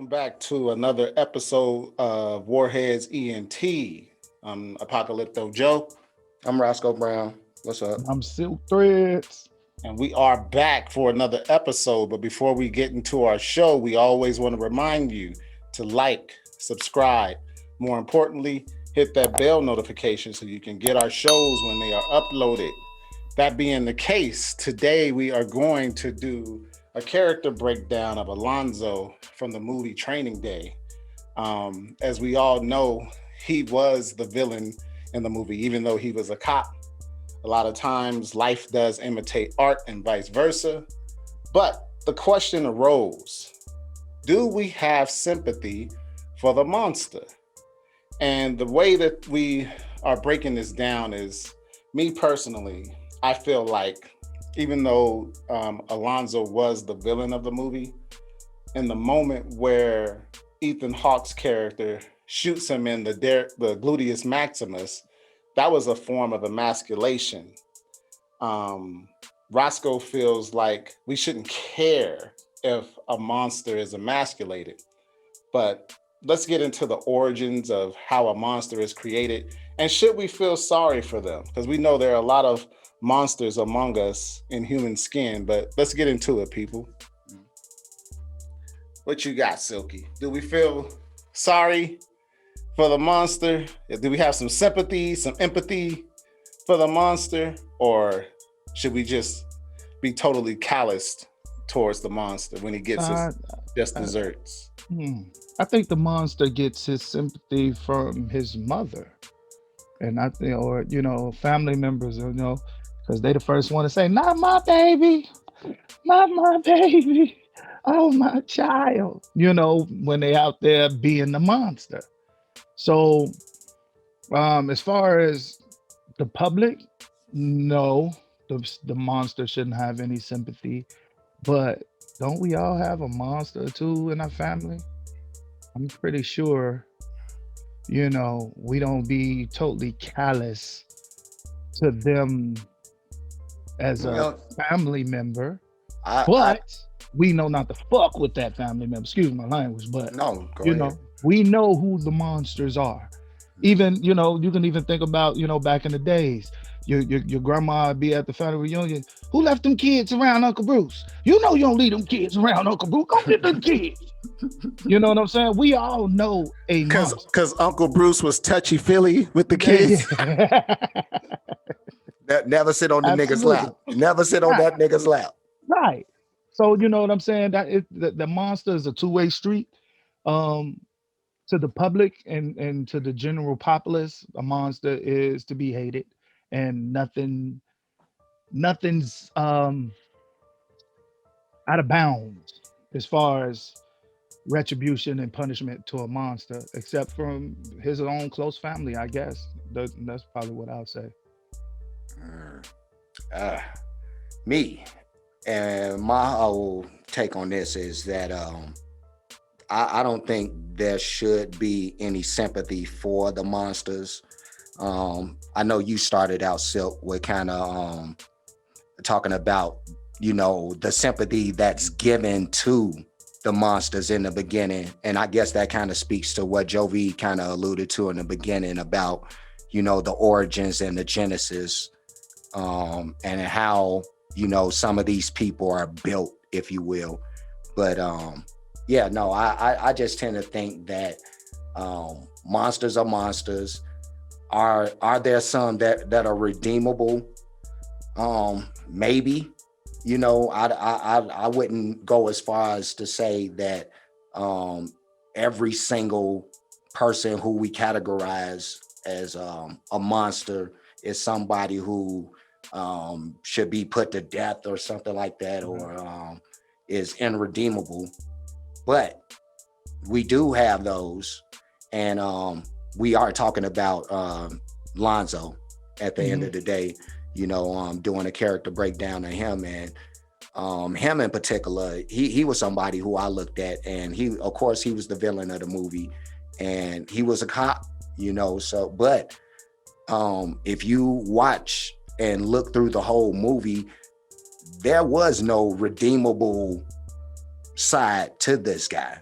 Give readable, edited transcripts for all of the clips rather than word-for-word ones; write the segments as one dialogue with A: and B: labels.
A: back to another episode of Warheads ENT. I'm Apocalypto Joe,
B: I'm Roscoe Brown. What's up?
C: I'm Silk Threads.
A: and we are back for another episode. But before we get into our show, we always want to remind you to like, subscribe. More importantly, hit that bell notification so you can get our shows when they are uploaded. That being the case, today we are going to do a character breakdown of Alonzo from the movie Training Day. As we all know, he was the villain in the movie, even though he was a cop. A lot of times life does imitate art and vice versa. But the question arose, do we have sympathy for the monster? And the way that we are breaking this down is, me personally, I feel like even though Alonzo was the villain of the movie, in the moment where Ethan Hawke's character shoots him in the gluteus maximus, that was a form of emasculation. Roscoe feels like we shouldn't care if a monster is emasculated, but let's get into the origins of how a monster is created, and should we feel sorry for them? Because we know there are a lot of monsters among us in human skin, but let's get into it, people. What you got, Silky? Do we feel sorry for the monster? Do we have some sympathy, some empathy for the monster? Or should we just be totally calloused towards the monster when he gets his just desserts?
C: I think the monster gets his sympathy from his mother. And I think, or, family members, because they the first one to say, not my baby, not my baby. Oh, my child, when they out there being the monster. So, as far as the public, no, the monster shouldn't have any sympathy. But don't we all have a monster or two in our family? I'm pretty sure, we don't be totally callous to them as a family member. But we know not to fuck with that family member. Excuse my language, but we know who the monsters are. Even, you can even think about, back in the days, your grandma would be at the family reunion. Who left them kids around Uncle Bruce? You know you don't leave them kids around Uncle Bruce. Go get them kids. You know what I'm saying? We all know a monster.
A: Because Uncle Bruce was touchy-feely with the kids.
B: Never sit on the nigga's lap. Never sit on that nigga's lap.
C: Right. So you know what I'm saying? That the monster is a two-way street. To the public and to the general populace, a monster is to be hated, and nothing's out of bounds as far as retribution and punishment to a monster, except from his own close family, I guess. That's probably what I'll say.
B: Me and my whole take on this is that I don't think there should be any sympathy for the monsters. I know you started out, Silk, with kind of talking about, the sympathy that's given to the monsters in the beginning. And I guess that kind of speaks to what Jovi kind of alluded to in the beginning about, the origins and the genesis, and how, some of these people are built, if you will. But I just tend to think that monsters are monsters. Are there some that are redeemable? Maybe. I wouldn't go as far as to say that every single person who we categorize as a monster is somebody who should be put to death or something like that, or is irredeemable. But we do have those, and we are talking about Lonzo at the end of the day, doing a character breakdown of him, and him in particular, he was somebody who I looked at, and he was the villain of the movie, and he was a cop, so, but if you watch and look through the whole movie, there was no redeemable side to this guy.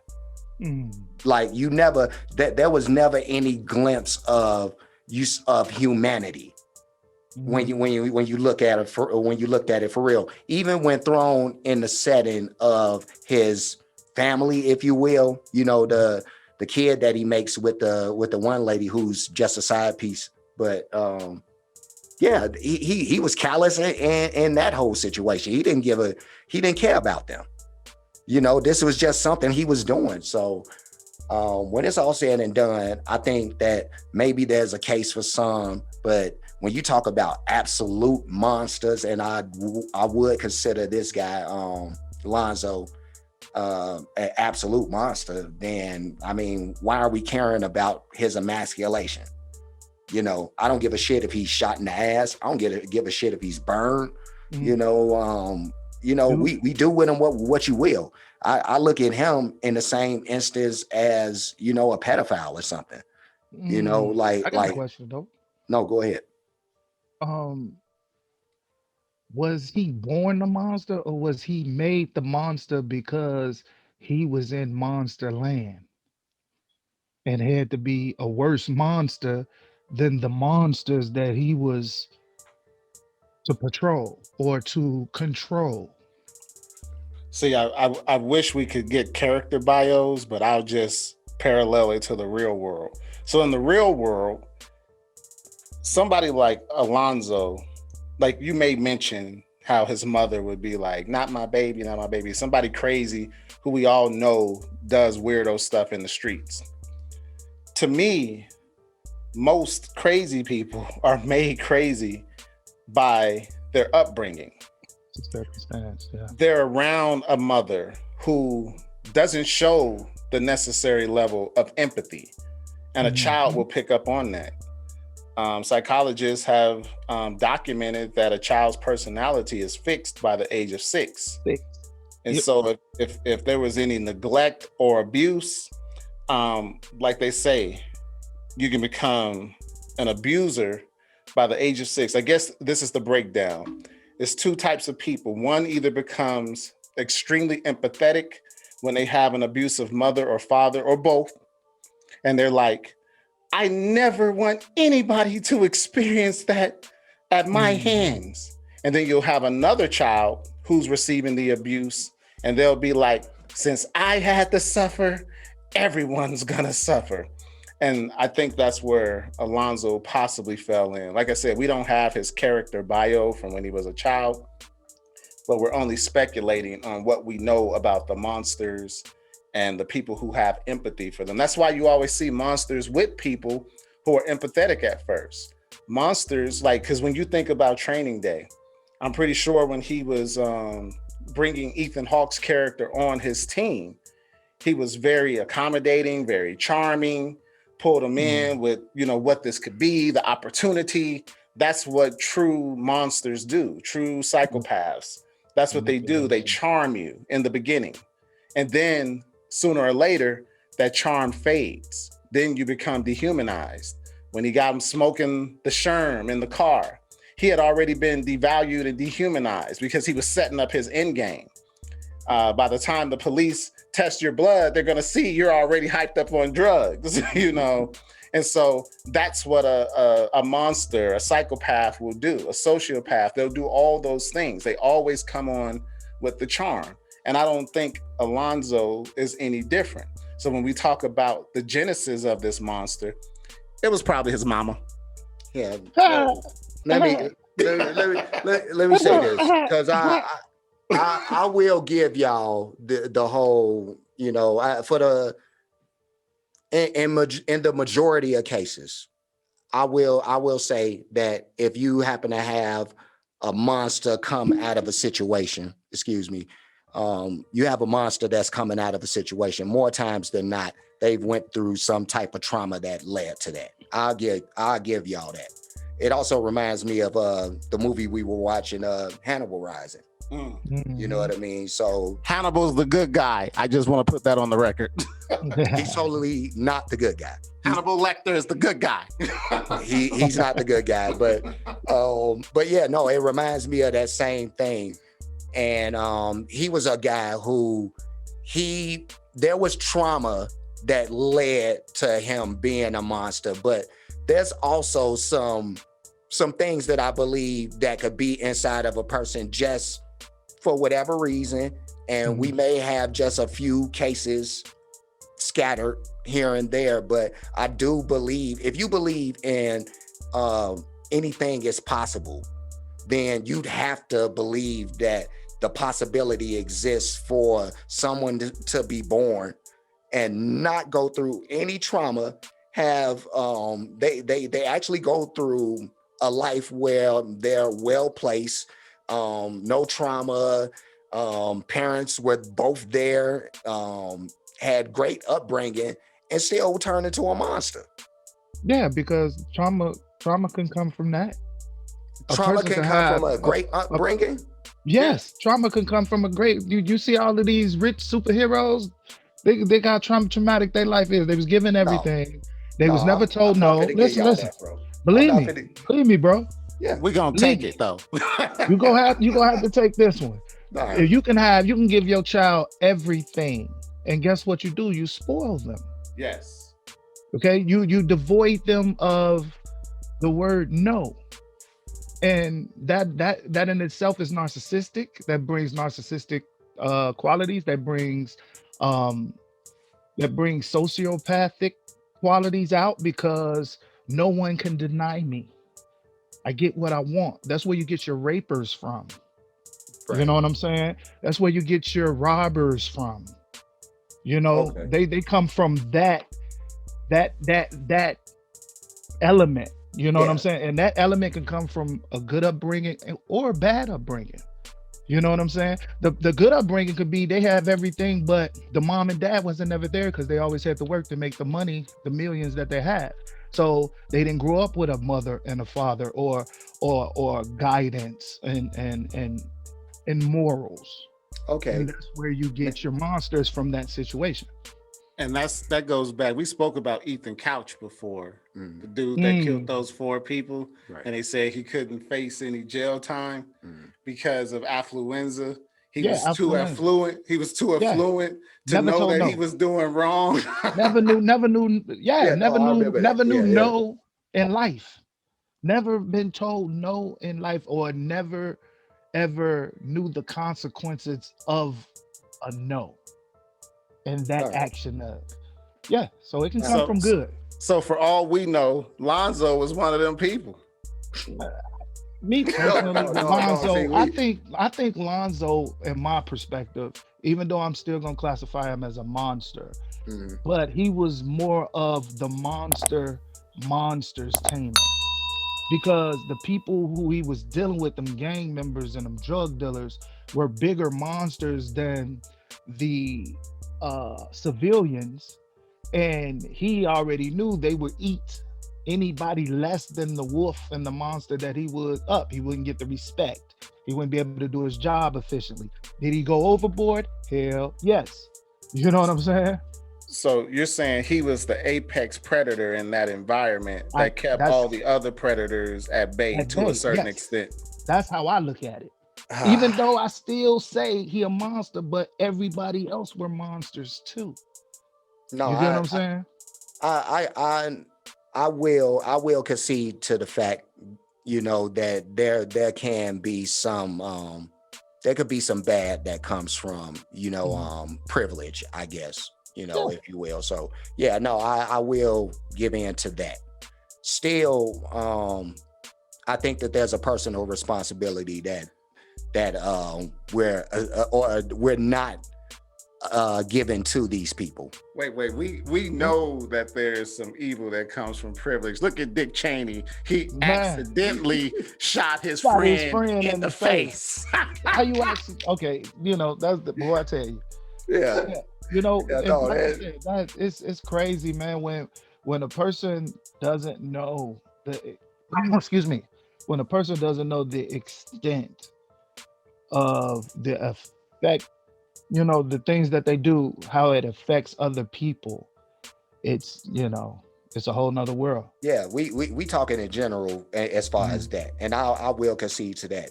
C: Mm.
B: Like you never that there was never any glimpse of use of humanity when
C: Mm.
B: you look at it when you looked at it for real. Even when thrown in the setting of his family, if you will, the kid that he makes with the one lady who's just a side piece. But yeah, he was callous in that whole situation. He didn't care about them. This was just something he was doing. So when it's all said and done, I think that maybe there's a case for some, but when you talk about absolute monsters, and I would consider this guy, Alonzo, an absolute monster, then I mean, why are we caring about his emasculation? I don't give a shit if he's shot in the ass. I don't give a shit if he's burned.
C: Mm.
B: We do with him what you will. I look at him in the same instance as, a pedophile or something.
C: I got a question though.
B: No, go ahead.
C: Um, was he born the monster, or was he made the monster because he was in monster land and had to be a worse monster than the monsters that he was to patrol or to control?
A: See, I wish we could get character bios, but I'll just parallel it to the real world. So in the real world, somebody like Alonzo, like you may mention how his mother would be like, not my baby, not my baby. Somebody crazy who we all know does weirdo stuff in the streets. To me, most crazy people are made crazy by their upbringing.
C: Circumstance, yeah.
A: They're around a mother who doesn't show the necessary level of empathy, and a child will pick up on that. Psychologists have documented that a child's personality is fixed by the age of 6. And
C: Yep.
A: so if there was any neglect or abuse, like they say, you can become an abuser by the age of 6. I guess this is the breakdown. There's 2 types of people. One either becomes extremely empathetic when they have an abusive mother or father or both. And they're like, I never want anybody to experience that at my hands. And then you'll have another child who's receiving the abuse, and they'll be like, since I had to suffer, everyone's gonna suffer. And I think that's where Alonzo possibly fell in. Like I said, we don't have his character bio from when he was a child, but we're only speculating on what we know about the monsters and the people who have empathy for them. That's why you always see monsters with people who are empathetic at first. Monsters, like, because when you think about Training Day, I'm pretty sure when he was bringing Ethan Hawke's character on his team, he was very accommodating, very charming, pulled him in with, what this could be, the opportunity. That's what true monsters do, true psychopaths. That's what they do. They charm you in the beginning. And then sooner or later, that charm fades. Then you become dehumanized. When he got him smoking the sherm in the car, he had already been devalued and dehumanized because he was setting up his end game. By the time the police test your blood, they're going to see you're already hyped up on drugs, And so that's what a monster, a psychopath will do, a sociopath. They'll do all those things. They always come on with the charm. And I don't think Alonzo is any different. So when we talk about the genesis of this monster, it was probably his mama.
B: Yeah. Let me say this, because I will give y'all the whole, for the in the majority of cases, I will say that if you happen to have a monster come out of a situation, you have a monster that's coming out of a situation, more times than not, they've went through some type of trauma that led to that. I'll give y'all that. It also reminds me of the movie we were watching, Hannibal Rising. You know what I mean? So
A: Hannibal's the good guy. I just want to put that on the record.
B: He's totally not the good guy.
A: Hannibal Lecter is the good guy.
B: He's not the good guy, but yeah, no, it reminds me of that same thing. And he was a guy who he there was trauma that led to him being a monster, but there's also some things that I believe that could be inside of a person just for whatever reason, and we may have just a few cases scattered here and there, but I do believe if you believe in anything is possible, then you'd have to believe that the possibility exists for someone to be born and not go through any trauma, have they actually go through a life where they're well placed, no trauma, parents were both there, had great upbringing, and still turn into a monster.
C: Yeah, because trauma can come from that. A
B: Trauma
C: person
B: can
C: can
B: come from
C: have
B: a great
C: a
B: upbringing.
A: Yeah.
C: yes, trauma can come from a great. You see all of these rich superheroes, they got traumatic their life is. They was given
B: No,
C: everything. They
B: no,
C: was never
B: I'm
C: told
B: not
C: no.
B: gonna give
C: Listen,
B: y'all
C: listen.
B: that, bro. I'm
C: Believe
B: not
C: me.
B: gonna.
C: Believe me, bro.
B: Yeah,
A: We're gonna
C: Believe
A: take
C: me.
A: it though.
C: You gonna have to take this one.
B: all right.
C: If you can give your child everything, and guess what you do? You spoil them.
A: Yes.
C: Okay, you devoid them of the word no, and that in itself is narcissistic. That brings narcissistic qualities. Um that brings sociopathic qualities out because no one can deny me. I get what I want. That's where you get your rapers from. You
B: Right.
C: know what I'm saying? That's where you get your robbers from. You know,
B: Okay.
C: they come from that element. You know what I'm
B: Yeah.
C: saying? And that element can come from a good upbringing or a bad upbringing. You know what I'm saying? The good upbringing could be they have everything, but the mom and dad wasn't never there because they always had to work to make the money, the millions that they have. So they didn't grow up with a mother and a father or guidance and morals.
B: Okay.
C: And that's where you get your monsters from that situation.
A: And that goes back. We spoke about Ethan Couch before, the
B: Mm,
A: dude that killed
C: Mm,
A: those 4 people,
B: right.
A: and they said he couldn't face any jail time
B: Mm,
A: because of affluenza. He
C: yeah,
A: was too
C: affluenza.
A: affluent. He was too
C: Yeah,
A: affluent to
C: never
A: know
C: told
A: that he
C: no.
A: was doing wrong.
C: Never knew. Yeah,
B: yeah. No, I remember that.
C: never knew
B: Yeah. Yeah.
C: no in life. Never been told no in life, or never ever knew the consequences of a no and that
B: All right.
C: action of. Yeah, so it can
B: All right.
C: come
A: so,
C: from good.
A: so for all we know, Lonzo was one of them people.
C: Me
B: No.
C: personally,
B: No.
C: with
B: No. No. See,
C: Lonzo,
B: we.
C: I think Lonzo, in my perspective, even though I'm still gonna classify him as a monster,
B: Mm,
C: but he was more of the monsters tamer. Because the people who he was dealing with, them gang members and them drug dealers, were bigger monsters than the civilians, and he already knew they would eat anybody less than the wolf and the monster that he would up. He wouldn't get the respect. He wouldn't be able to do his job efficiently. Did he go overboard? Hell yes. You know what I'm saying?
A: So you're saying he was the apex predator in that environment
C: I
A: that kept all
C: that's
A: the other predators at bay
C: at
A: to a
C: bay.
A: certain
C: Yes,
A: extent.
C: that's how I look at it. Even
B: ah,
C: though I still say he a monster, but everybody else were monsters too.
B: no.
C: You get what I'm saying?
B: I. I. I will concede to the fact, that there can be some there could be some bad that comes from,
C: Mhm.
B: privilege, I guess,
C: Yeah.
B: if you will. So yeah, no, I will give in to that. Still, I think that there's a personal responsibility that we're not given to these people.
A: Wait. We
C: Yeah.
A: know that there's some evil that comes from privilege. Look at Dick Cheney. He
C: Man,
A: accidentally shot his
C: shot his
A: friend
C: friend
A: in
C: in
A: the
C: the face.
A: face.
C: How you actually? Okay, that's the boy. I tell you.
B: Yeah,
C: Yeah,
B: yeah,
C: and
B: no,
C: like I
B: that,
C: said, that it's crazy, man. When a person doesn't know the excuse me, when a person doesn't know the extent of the effect, the things that they do, how it affects other people, it's a whole nother world.
B: yeah, we talking in general as far as
C: Mhm.
B: that, and I will concede to that.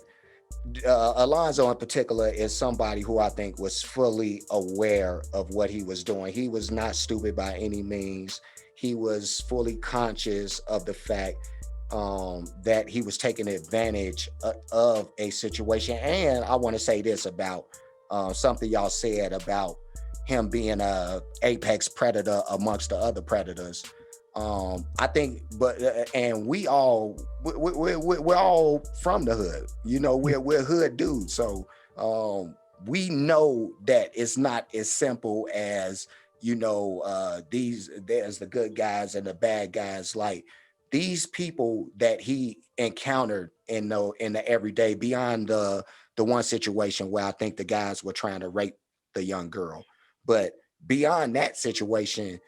B: Alonzo in particular is somebody who I think was fully aware of what he was doing. He was not stupid by any means. He was fully conscious of the fact that he was taking advantage of a situation. And I want to say this about something y'all said about him being a apex predator amongst the other predators. I think, but and we're all from the hood. You know, we're hood dudes, so we know that it's not as simple as, you know, there's the good guys and the bad guys. Like, these people that he encountered in the everyday, beyond the one situation where I think the guys were trying to rape the young girl, but beyond that situation,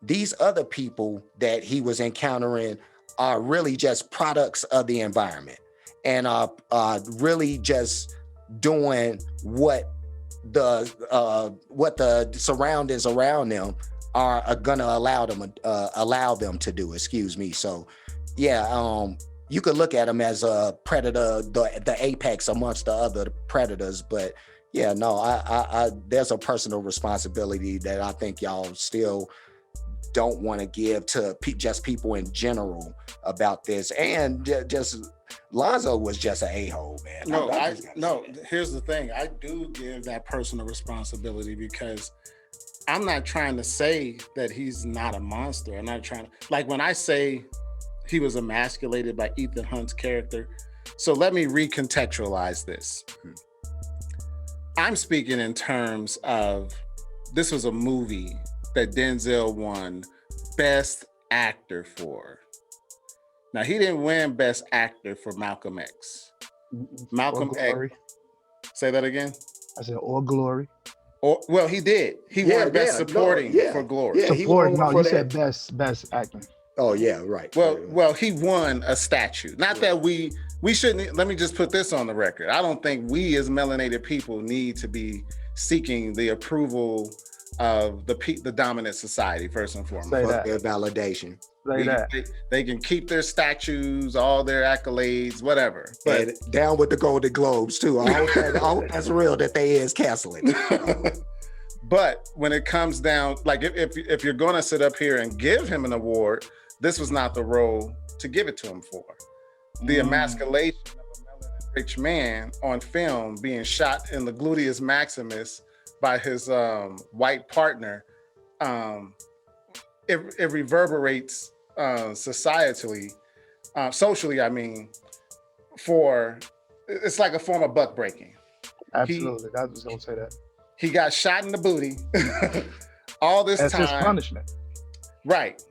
B: these other people that he was encountering are really just products of the environment, and are really just doing what the surroundings around them are gonna allow them to do. Excuse me. So yeah, you could look at him as a predator, the apex amongst the other predators, but yeah, no, I there's a personal responsibility that I think y'all still don't want to give to just people in general about this. And just Lonzo was just an a-hole, man.
A: No, here's the thing. I do give that personal responsibility, because I'm not trying to say that he's not a monster. I'm not trying to, like, when I say he was emasculated by Ethan Hunt's character. So let me recontextualize this. I'm speaking in terms of, this was a movie that Denzel won Best Actor for. Now, he didn't win Best Actor for Malcolm X. Malcolm X. Say that again?
C: I said, or Glory.
A: Or, well, he did. He won Best Supporting for Glory.
B: Yeah,
C: Support, no, you said best acting.
B: Oh yeah, right.
A: Well, he won a statue. Not that we shouldn't. Let me just put this on the record. I don't think we as melanated people need to be seeking the approval of the dominant society first and foremost.
C: Say that.
B: Their validation.
A: They can keep their statues, all their accolades, whatever. But
B: and down with the Golden Globes too. I hope that's real that they is canceling.
A: But when it comes down, like, if you're going to sit up here and give him an award, this was not the role to give it to him for. The emasculation of a melanin rich man on film being shot in the gluteus maximus by his white partner, it reverberates societally, socially, I mean, it's like a form of buck breaking.
C: Absolutely, I was gonna say that.
A: He got shot in the booty all this
C: That's
A: time.
C: his punishment.
A: Right,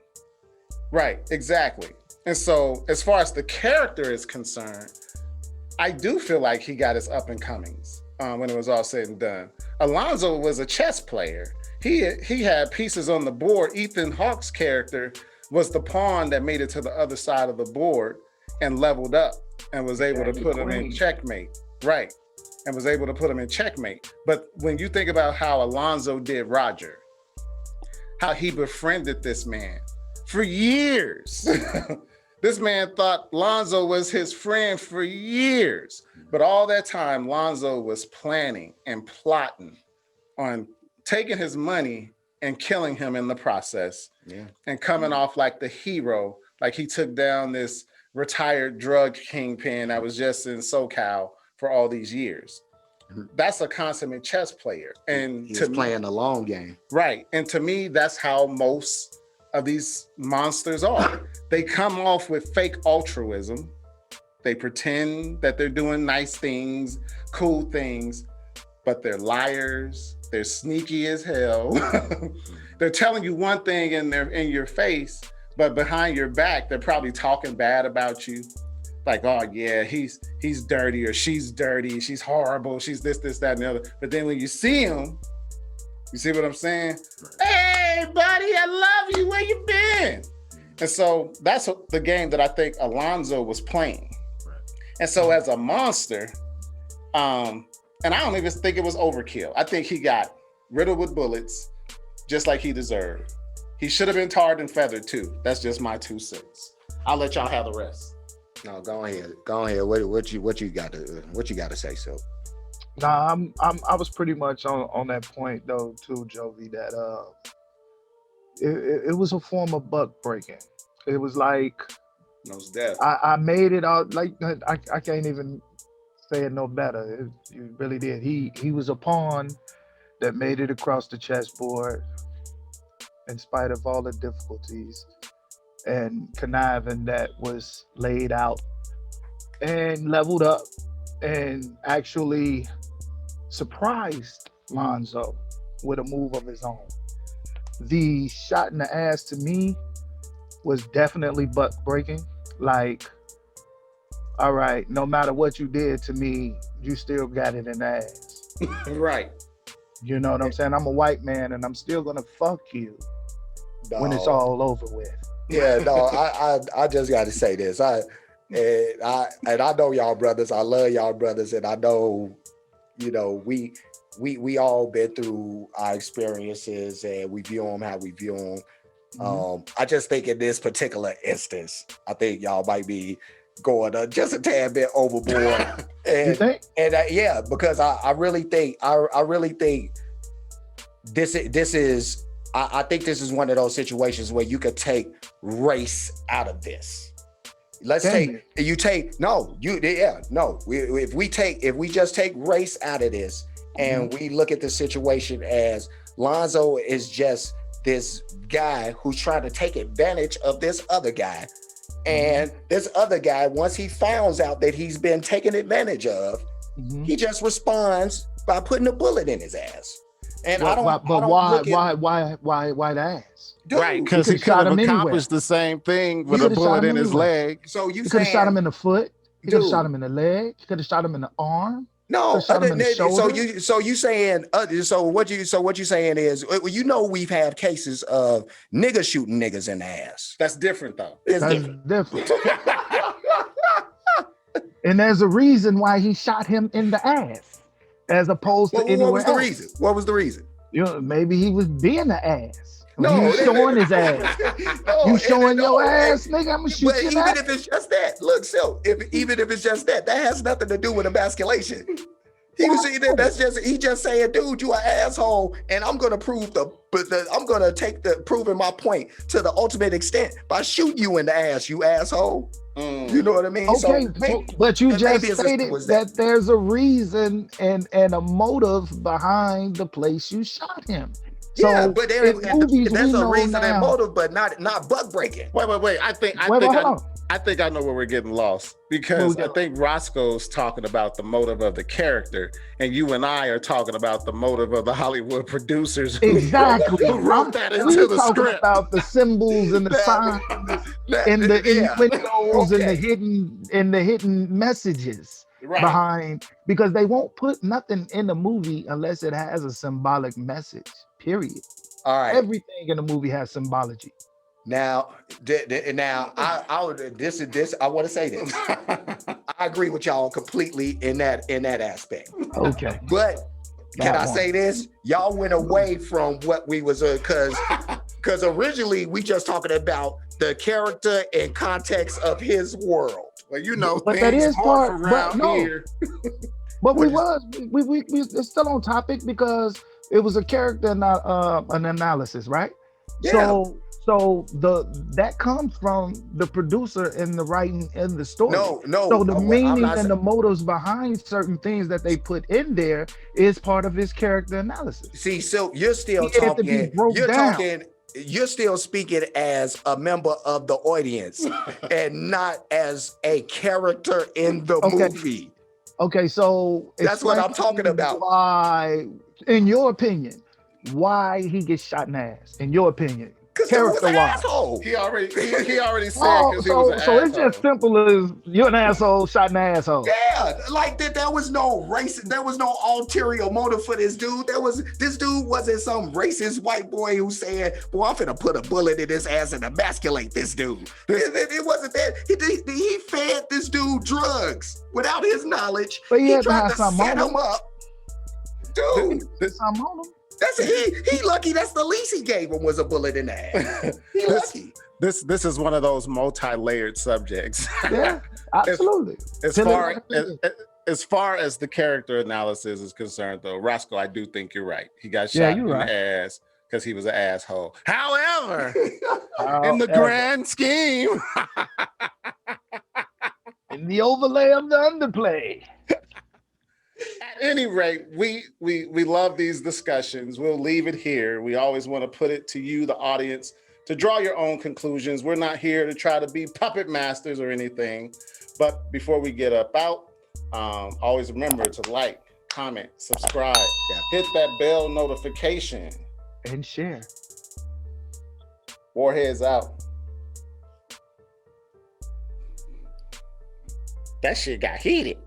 A: exactly. And so, as far as the character is concerned, I do feel like he got his up and comings when it was all said and done. Alonzo was a chess player. He had pieces on the board. Ethan Hawke's character was the pawn that made it to the other side of the board and leveled up and was able to put him in checkmate. Right. And was able to put him in checkmate. But when you think about how Alonzo did Roger, how he befriended this man for years. This man thought Lonzo was his friend for years. But all that time, Lonzo was planning and plotting on taking his money and killing him in the process.
B: Yeah.
A: And coming off like the hero, like he took down this retired drug kingpin that was just in SoCal for all these years. That's a consummate chess player. And
B: he's playing the long game.
A: Right. And to me, that's how most of these monsters are. They come off with fake altruism. They pretend that they're doing nice things, cool things, but they're liars. They're sneaky as hell. They're telling you one thing in your face, but behind your back, they're probably talking bad about you. Like, oh yeah, he's dirty, or she's dirty, she's horrible, she's this, that, and the other. But then when you see him, you see what I'm saying? Hey, buddy, I love you. Where you been? And so that's the game that I think Alonzo was playing. And so as a monster, and I don't even think it was overkill. I think he got riddled with bullets, just like he deserved. He should have been tarred and feathered too. That's just my 2 cents. I'll let y'all have the rest.
B: No, go ahead. Go ahead. What you got to say, so?
C: Nah, I was pretty much on that point though too, Jovi. That it was a form of buck breaking. It was like
A: Most deaf.
C: I made it out like I can't even say it no better. You really did. He was a pawn that made it across the chessboard in spite of all the difficulties and conniving that was laid out and leveled up and actually surprised Lonzo with a move of his own. The shot in the ass to me was definitely butt breaking. Like, all right, no matter what you did to me, you still got it in the ass.
A: Right.
C: You know what I'm saying? I'm a white man and I'm still gonna fuck you when it's
B: No.
C: all over with.
B: Yeah, no, I just got to say this. I know y'all brothers. I love y'all brothers, and I know, we all been through our experiences, and we view them how we view them. I just think in this particular instance, I think y'all might be going just a tad bit overboard.
C: You
B: and
C: think?
B: yeah, because I really think this is I think this is one of those situations where you could take race out of this. If we just take race out of this and we look at the situation as Lonzo is just this guy who's trying to take advantage of this other guy. And this other guy, once he finds out that he's been taken advantage of, he just responds by putting a bullet in his ass. And why the ass?
A: Dude, right, because he could have accomplished the same thing with a bullet in his leg.
B: So you
C: could have shot him in the foot. He could have shot him in the leg. He could have shot him in the arm.
B: No, so you saying what you saying is we've had cases of niggas shooting niggas in the ass.
A: That's different though.
B: It's
C: different. And there's a reason why he shot him in the ass, as opposed to anywhere else.
B: What was the reason?
C: Maybe he was being the ass.
B: No,
C: you showing his ass. You showing your ass, nigga. I'm gonna shoot you.
B: Even if it's just that, look, even if it's just that has nothing to do with emasculation. He's just saying, dude, you an asshole, and I'm gonna take proving my point to the ultimate extent by shooting you in the ass, you asshole. You know what I mean?
C: Okay, but you just stated that there's a reason and a motive behind the place you shot him.
B: Yeah, but there's a reason and motive, but not buck breaking.
A: Wait. I think I know where we're getting lost, because I think Roscoe's talking about the motive of the character, and you and I are talking about the motive of the Hollywood producers who wrote that into the script.
C: About the symbols and the signs and the innuendos and the hidden messages behind, because they won't put nothing in the movie unless it has a symbolic message. Period.
B: All right.
C: Everything in the movie has symbology.
B: Now, I want to say this. I agree with y'all completely in that aspect.
C: Okay.
B: But can I say this? Y'all went away from what we was because originally we just talking about the character and context of his world.
A: Well,
C: but that is part
A: around here.
C: But we it's still on topic because it was a character, not an analysis, right?
B: Yeah.
C: So that comes from the producer in the writing in the story.
B: No.
C: So the meaning and the motives behind certain things that they put in there is part of his character analysis.
B: See, so you're still talking. You're still speaking as a member of the audience and not as a character in the movie.
C: Okay, so
B: that's what I'm talking about.
C: Why, in your opinion, why he gets shot in the ass? In your opinion,
B: character-wise,
A: he already said because he was an asshole.
C: It's just simple as you're an asshole, shot in the asshole.
B: Yeah, like that. There was no race. There was no ulterior motive for this dude. This dude wasn't some racist white boy who said, "Boy, I'm finna put a bullet in his ass and emasculate this dude." It wasn't that. He fed this dude drugs without his knowledge.
C: But he
B: tried to set him up. Dude,
C: something on him.
B: That's he lucky. That's the least he gave him was a bullet in the head. He lucky.
A: This is one of those multi-layered subjects.
C: Yeah, absolutely.
A: As far as the character analysis is concerned, though, Roscoe, I do think you're right. He got
C: Yeah,
A: shot in
C: you're right.
A: the ass because he was an asshole. However, in the
C: However,
A: grand scheme,
C: in the overlay of the underplay.
A: at any rate, we love these discussions. We'll leave it here. We always want to put it to you, the audience, to draw your own conclusions. We're not here to try to be puppet masters or anything. But before we get up out, always remember to like, comment, subscribe, hit that bell notification,
C: and share.
A: Warheads out. That shit got heated.